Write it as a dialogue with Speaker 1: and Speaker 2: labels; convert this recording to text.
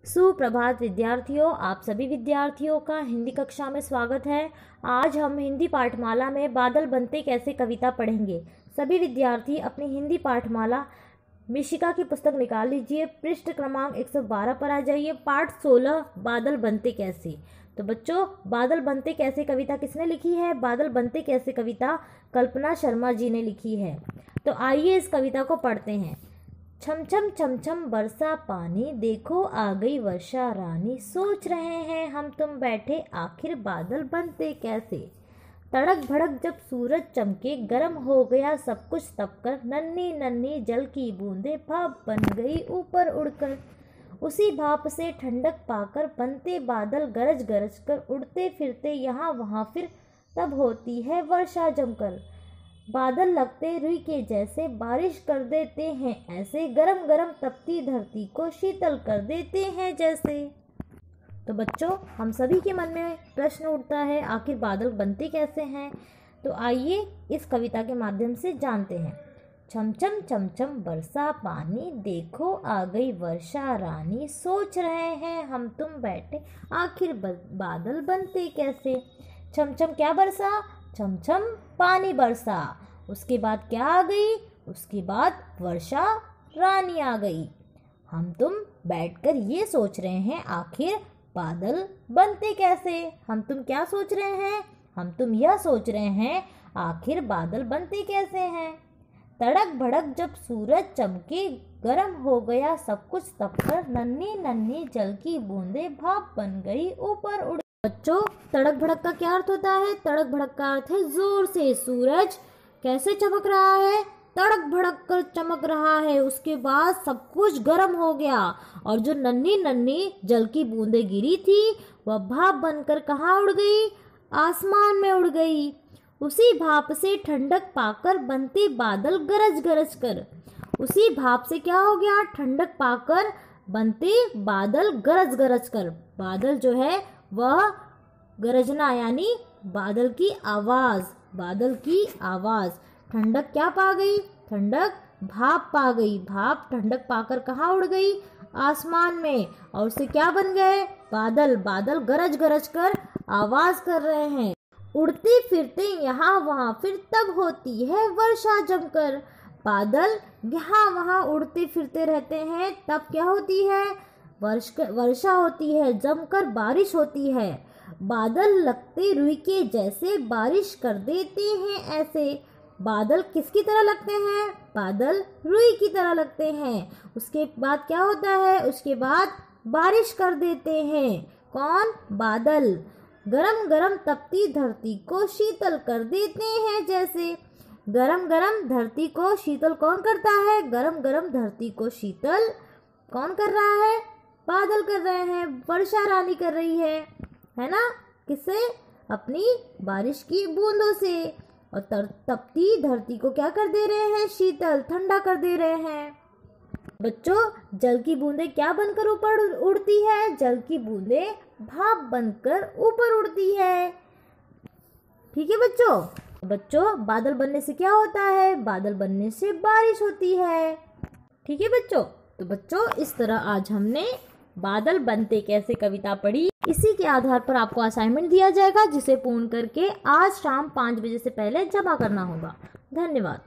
Speaker 1: सुप्रभात विद्यार्थियों, आप सभी विद्यार्थियों का हिंदी कक्षा में स्वागत है। आज हम हिंदी पाठमाला में बादल बनते कैसे कविता पढ़ेंगे। सभी विद्यार्थी अपनी हिंदी पाठमाला मिशिका की पुस्तक निकाल लीजिए, पृष्ठ क्रमांक 112 पर आ जाइए। पाठ 16 बादल बनते कैसे। तो बच्चों, बादल बनते कैसे कविता किसने लिखी है? बादल बनते कैसे कविता कल्पना शर्मा जी ने लिखी है। तो आइए इस कविता को पढ़ते हैं। छम छम छम छम बरसा पानी, देखो आ गई वर्षा रानी। सोच रहे हैं हम तुम बैठे, आखिर बादल बनते कैसे। तड़क भड़क जब सूरज चमके, गर्म हो गया सब कुछ तपकर। नन्ही नन्ही जल की बूंदे भाप बन गई ऊपर उड़कर। उसी भाप से ठंडक पाकर बनते बादल गरज गरज कर। उड़ते फिरते यहाँ वहाँ फिर तब होती है वर्षा जमकर। बादल लगते रुई के जैसे, बारिश कर देते हैं ऐसे। गरम गरम तपती धरती को शीतल कर देते हैं जैसे। तो बच्चों, हम सभी के मन में प्रश्न उठता है, आखिर बादल बनते कैसे हैं। तो आइए इस कविता के माध्यम से जानते हैं। छम छम छम छम बरसा पानी, देखो आ गई वर्षा रानी। सोच रहे हैं हम तुम बैठे, आखिर बादल बनते कैसे। छम छम क्या बरसा? छम छम पानी बरसा। उसके बाद क्या आ गई? उसके बाद वर्षा रानी आ गई। हम तुम बैठकर ये सोच रहे हैं, आखिर बादल बनते कैसे। हम तुम क्या सोच रहे हैं? हम तुम यह सोच रहे हैं, आखिर बादल बनते कैसे हैं। तड़क भड़क जब सूरज चमके, गर्म हो गया सब कुछ तपकर। नन्ही नन्ही जल की बूंदे भाप बन गई ऊपर उड़। बच्चों, तड़क भड़क का क्या अर्थ होता है? तड़क भड़क का अर्थ है जोर से। सूरज कैसे चमक रहा है? तड़क भड़क कर चमक रहा है। उसके बाद सब कुछ गर्म हो गया और जो नन्ही नन्ही जल की बूंदें गिरी थी वह भाप बनकर कहाँ उड़ गई? आसमान में उड़ गई। उसी भाप से ठंडक पाकर बनते बादल गरज गरज कर। उसी भाप से क्या हो गया? ठंडक पाकर बनते बादल गरज गरज कर। बादल जो है वह गरजना यानी बादल की आवाज। बादल की आवाज। ठंडक क्या पा गई? ठंडक भाप पा गई। भाप ठंडक पाकर कहाँ उड़ गई? आसमान में। और उससे क्या बन गए? बादल। बादल गरज गरज कर आवाज कर रहे हैं। उड़ते फिरते यहाँ वहाँ फिर तब होती है वर्षा जमकर। बादल यहाँ वहाँ उड़ते फिरते रहते हैं, तब क्या होती है? वर्षा होती है, जमकर बारिश होती है। बादल लगते रुई के जैसे, बारिश कर देते हैं ऐसे। बादल किसकी तरह लगते हैं? बादल रुई की तरह लगते हैं। उसके बाद क्या होता है? उसके बाद बारिश कर देते हैं। कौन? बादल। गरम गरम तपती धरती को शीतल कर देते हैं जैसे। गरम गरम धरती को शीतल कौन करता है? गरम गरम धरती को शीतल कौन कर रहा है? बादल कर रहे हैं। वर्षा रानी कर रही है ना? किससे? अपनी बारिश की बूंदों से। और तपती धरती को क्या कर दे रहे हैं? शीतल, ठंडा कर दे रहे हैं। बच्चों, जल की बूंदें क्या बनकर ऊपर उड़ती है? जल की बूंदें भाप बनकर ऊपर उड़ती है। ठीक है बच्चों, बादल बनने से क्या होता है? बादल बनने से बारिश होती है। ठीक है बच्चों। तो बच्चों, इस तरह आज हमने बादल बनते कैसे कविता पढ़ी। इसी के आधार पर आपको असाइनमेंट दिया जाएगा, जिसे पूर्ण करके आज शाम 5 बजे से पहले जमा करना होगा। धन्यवाद।